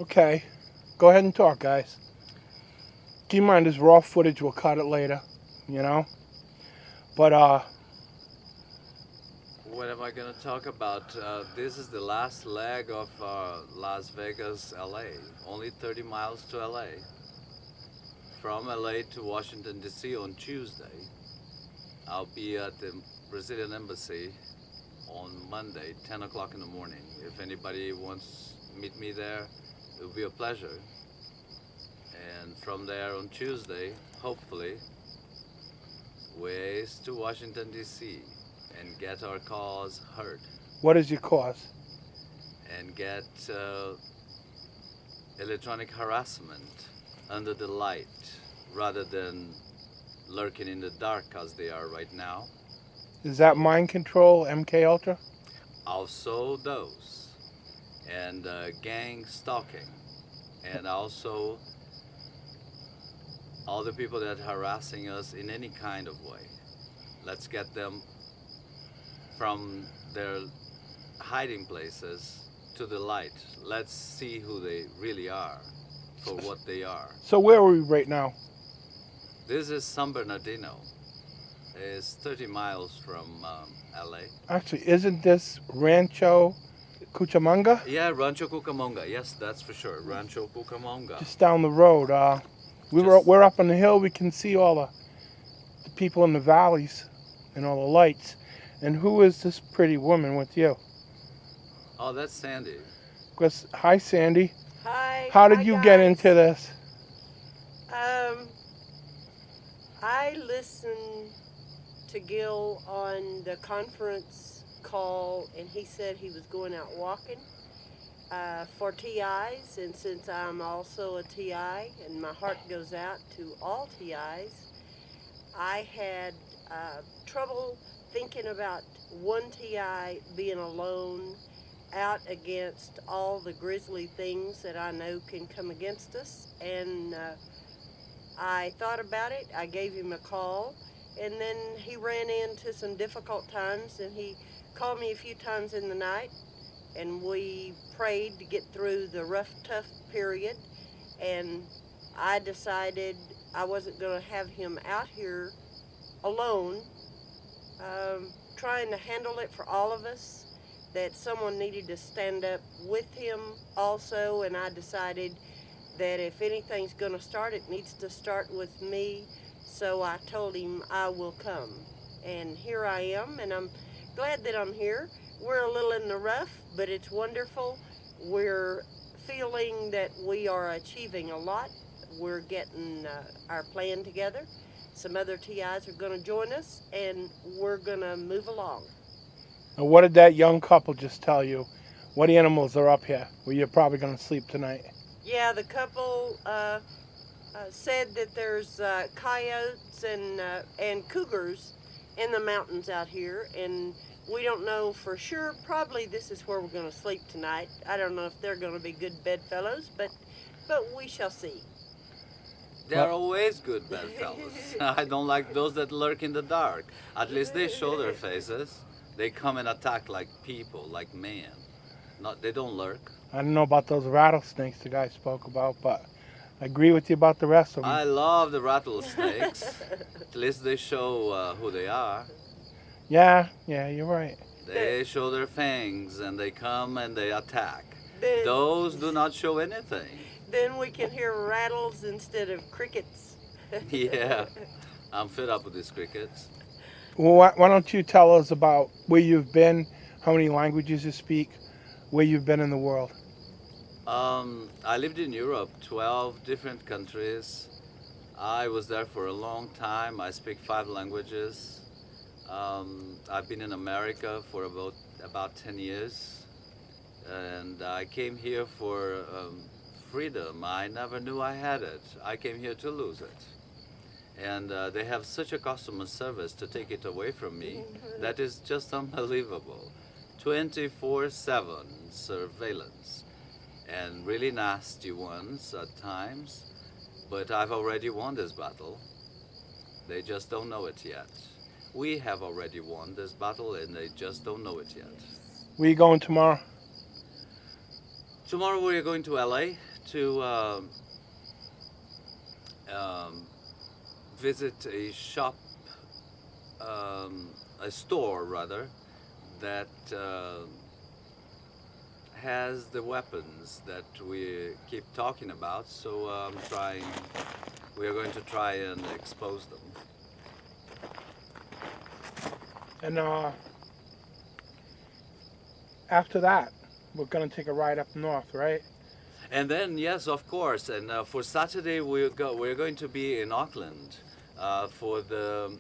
Okay. Go ahead and talk, guys. Keep in mind, this raw footage. We'll cut it later, you know? But, What am I going to talk about? This is the last leg of Las Vegas, LA. Only 30 miles to LA. From LA to Washington, D.C. on Tuesday. I'll be at the Brazilian Embassy on Monday, 10 o'clock in the morning. If anybody wants to meet me there, it will be a pleasure. And from there on Tuesday, hopefully, ways to Washington, D.C. and get our cause heard what is your cause? and get electronic harassment under the light rather than lurking in the dark as they are right now. Is that So mind control, MK Ultra? also those and gang stalking and also all the people that are harassing us in any kind of way. Let's get them from their hiding places to the light. Let's see who they really are for what they are. So where are we right now? This is San Bernardino. It's 30 miles from LA. Actually, isn't this Rancho Cucamonga? Yeah, Rancho Cucamonga. Yes, that's for sure. Rancho Cucamonga. Just down the road. Just We're up on the hill. We can see all the people in the valleys and all the lights. And who is this pretty woman with you? oh, that's Sandy. Hi, Sandy. Hi. How did Hi, you guys. get into this? I listened to Gil on the conference call, and he said he was going out walking for TIs, and since I'm also a TI, and my heart goes out to all TIs, I had trouble thinking about one TI being alone out against all the grisly things that I know can come against us, and I thought about it. I gave him a call, and then he ran into some difficult times, and he called me a few times in the night, and we prayed to get through the rough, tough period, and I decided I wasn't going to have him out here alone, trying to handle it for all of us, that someone needed to stand up with him also, and I decided that if anything's going to start, it needs to start with me. So I told him I will come. And here I am, and I'm glad that I'm here. We're a little in the rough, but it's wonderful. We're feeling that we are achieving a lot. We're getting our plan together. Some other TIs are going to join us, and we're going to move along. And what did that young couple just tell you? What animals are up here where you're probably going to sleep tonight? Yeah, the couple said that there's coyotes and cougars in the mountains out here, and we don't know for sure. Probably this is where we're going to sleep tonight. I don't know if they're going to be good bedfellows, but we shall see. They're always good bedfellows. I don't like those that lurk in the dark. At least they show their faces. They come and attack like people, like men. Not, they don't lurk. I don't know about those rattlesnakes the guy spoke about, but I agree with you about the rest of them. I love the rattlesnakes. At least they show who they are. Yeah, you're right. They show their fangs and they come and they attack. Then, Those do not show anything. then we can hear rattles instead of crickets. Yeah, I'm fed up with these crickets. Well, why don't you tell us about where you've been, how many languages you speak, where you've been in the world? I lived in Europe, 12 different countries. I was there for a long time. I speak 5 languages. I've been in America for about 10 years. And I came here for freedom. I never knew I had it. I came here to lose it. And they have such a customer service to take it away from me that is just unbelievable. 24/7 surveillance and really nasty ones at times, but I've already won this battle. They just don't know it yet. We have already won this battle and they just don't know it yet. Where you going tomorrow? Tomorrow we're going to LA to visit a shop, a store rather, that has the weapons that we keep talking about. So we are going to try and expose them. And after that, we're going to take a ride up north, right? And then, yes, of course. And for Saturday, we're going to be in Auckland for the,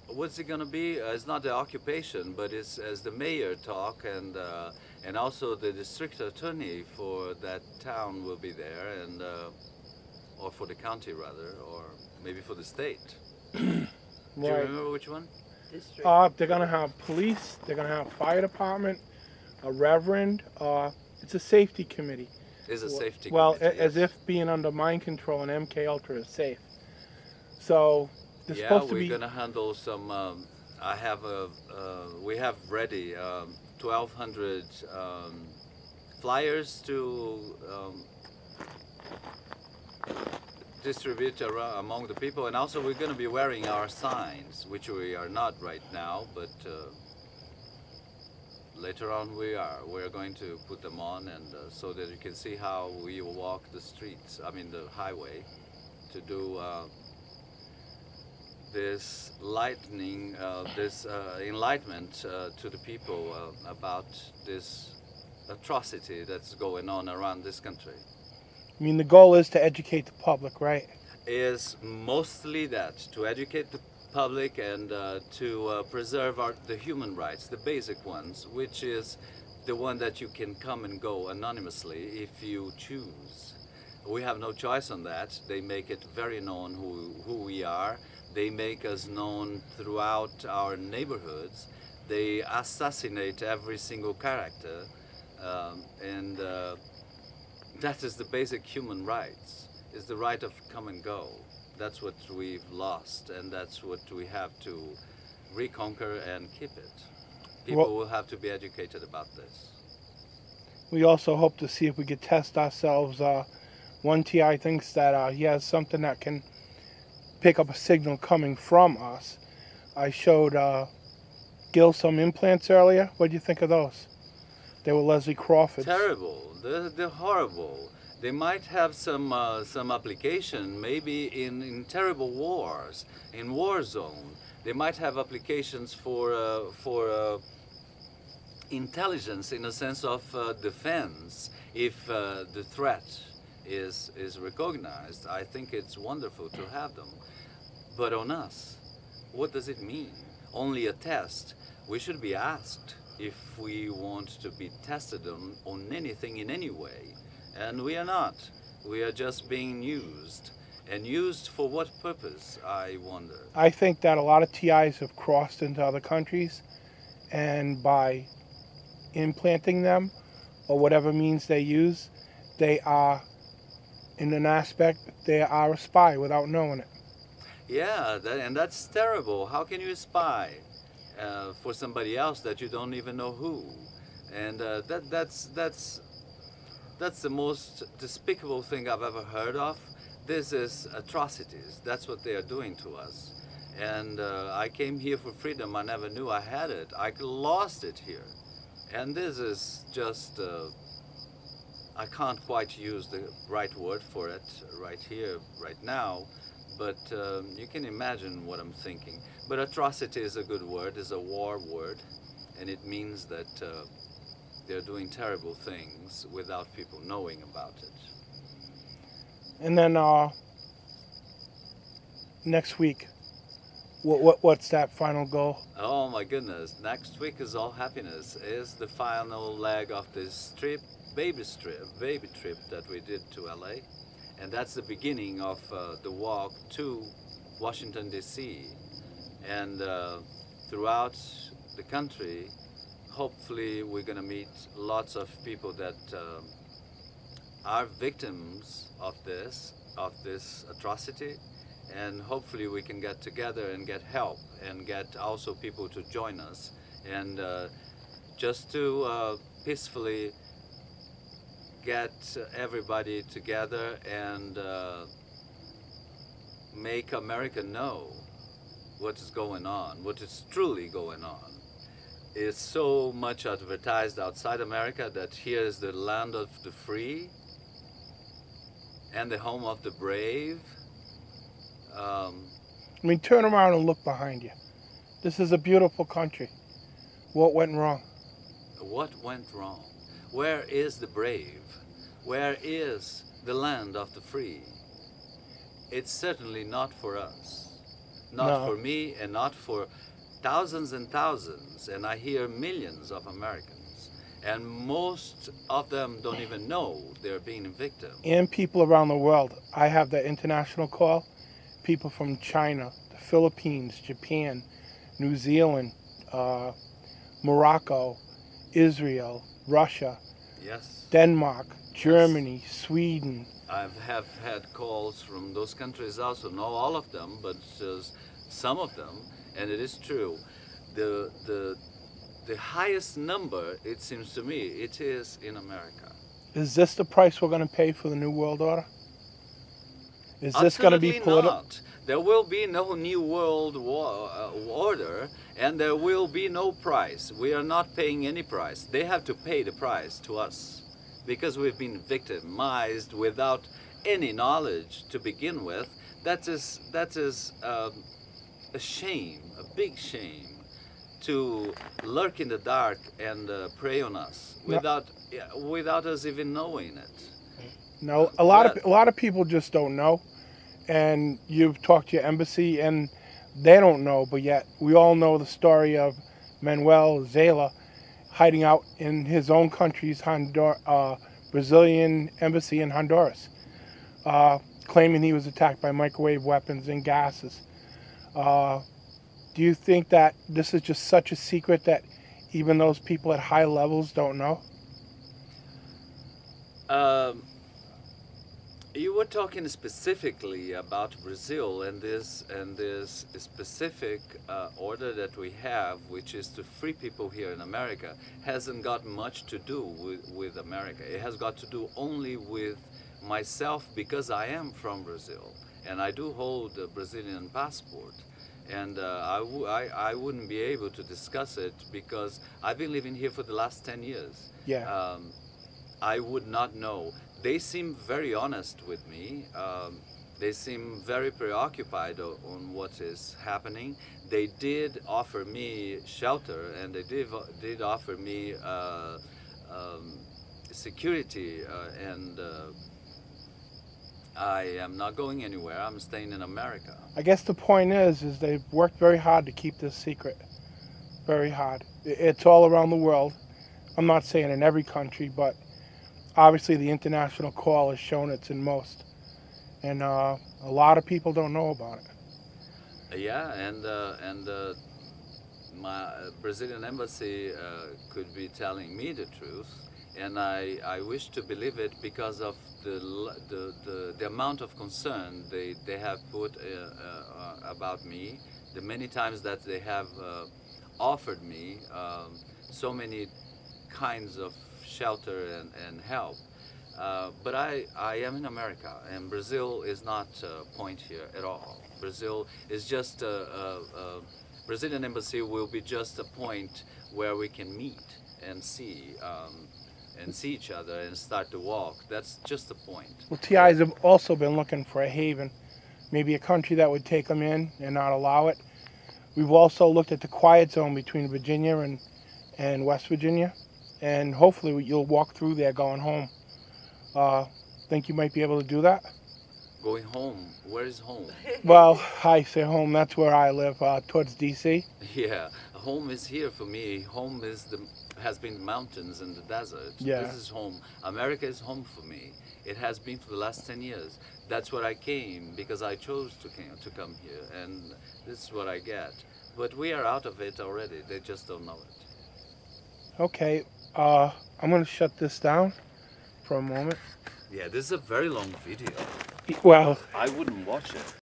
what's it going to be? It's not the occupation, but it's as the mayor talk, and also the district attorney for that town will be there, and or for the county rather, or maybe for the state. Do you remember which one? District. They're going to have police. They're going to have fire department, a reverend. It's a safety committee. Is a safety well, committee, as yes. if being under mind control and MK Ultra is safe. So they're supposed to be. Yeah, we're gonna handle some. I have we have ready 1,200 flyers to distribute around among the people, and also we're gonna be wearing our signs, which we are not right now, but. Later on we are. We're going to put them on, and so that you can see how we walk the streets, I mean the highway, to do this lightning, this enlightenment to the people about this atrocity that's going on around this country. I mean, the goal is to educate the public, right? Is mostly that, to educate the public and to preserve the human rights, the basic ones, which is the one that you can come and go anonymously if you choose. We have no choice on that. They make it very known who we are. They make us known throughout our neighborhoods. They assassinate every single character, and that is the basic human rights, is the right of come and go. That's what we've lost, and that's what we have to reconquer and keep it. People will have to be educated about this. We also hope to see if we could test ourselves. One TI thinks that he has something that can pick up a signal coming from us. I showed Gil some implants earlier. What do you think of those? They were Leslie Crawford's. Terrible. They're horrible. They might have some application, maybe in terrible wars, in war zone. They might have applications for intelligence, in a sense of defense, if the threat is recognized. I think it's wonderful to have them. But on us, what does it mean? Only a test. We should be asked if we want to be tested on anything in any way. And we are not. We are just being used. And used for what purpose, I wonder? I think that a lot of TIs have crossed into other countries, and by implanting them, or whatever means they use, they are, in an aspect, they are a spy without knowing it. Yeah, and that's terrible. How can you spy for somebody else that you don't even know who? And that's the most despicable thing I've ever heard of. This is atrocities. That's what they are doing to us. And I came here for freedom. I never knew I had it. I lost it here. And this is just, I can't quite use the right word for it right here, right now. But you can imagine what I'm thinking. But atrocity is a good word, is a war word. And it means that they're doing terrible things without people knowing about it. And then next week, what's that final goal? Oh my goodness, next week is all happiness. Is the final leg of this baby trip that we did to LA. And that's the beginning of the walk to Washington, D.C. And throughout the country, hopefully we're going to meet lots of people that are victims of this atrocity, and hopefully we can get together and get help and get also people to join us, and just to peacefully get everybody together and make America know what is going on, what is truly going on. It's so much advertised outside America that here is the land of the free and the home of the brave. I mean, turn around and look behind you. This is a beautiful country. What went wrong? What went wrong? Where is the brave? Where is the land of the free? It's certainly not for us. Not for me and not for thousands and thousands, and I hear millions of Americans. And most of them don't even know they're being a victim. And people around the world. I have the international call. People from China, the Philippines, Japan, New Zealand, Morocco, Israel, Russia, Yes. Denmark, Germany, yes. Sweden. I have had calls from those countries also, not all of them, but some of them, and it is true. The highest number, it seems to me, it is in America. Is this the price we're going to pay for the New World Order? Is this going to be political? Not. There will be no New World Order, and there will be no price. We are not paying any price. They have to pay the price to us because we've been victimized without any knowledge to begin with. That is a shame, a big shame, to lurk in the dark and prey on us without us even knowing it. No, a lot of people just don't know, and you've talked to your embassy, and they don't know. But yet, we all know the story of Manuel Zela hiding out in his own country's Brazilian embassy in Honduras, claiming he was attacked by microwave weapons and gases. Do you think that this is just such a secret that even those people at high levels don't know? You were talking specifically about Brazil and this specific order that we have, which is to free people here in America, hasn't got much to do with America. It has got to do only with myself because I am from Brazil and I do hold a Brazilian passport. And I wouldn't be able to discuss it because I've been living here for the last 10 years. Yeah. I would not know. They seem very honest with me. They seem very preoccupied on what is happening. They did offer me shelter, and they did offer me security, and I am not going anywhere. I'm staying in America. I guess the point is they've worked very hard to keep this secret. Very hard. It's all around the world. I'm not saying in every country, but obviously the international call has shown it's in most. And a lot of people don't know about it. Yeah, and my Brazilian embassy could be telling me the truth. And I wish to believe it because of the amount of concern they have put about me, the many times that they have offered me so many kinds of shelter and help. But I am in America, and Brazil is not a point here at all. Brazil is just Brazilian embassy will be just a point where we can meet and see each other and start to walk. That's just the point. Well, TIs have also been looking for a haven, maybe a country that would take them in and not allow it. We've also looked at the quiet zone between Virginia and West Virginia, and hopefully you'll walk through there going home. Think you might be able to do that? Going home? Where is home? Well, I say home, that's where I live, towards D.C. Yeah, home is here for me. Home has been the mountains and the desert. Yeah. This is home. America is home for me. It has been for the last 10 years. That's where I came because I chose to come here, and this is what I get. But we are out of it already. They just don't know it. Okay, I'm going to shut this down for a moment. Yeah, this is a very long video. Well, I wouldn't watch it.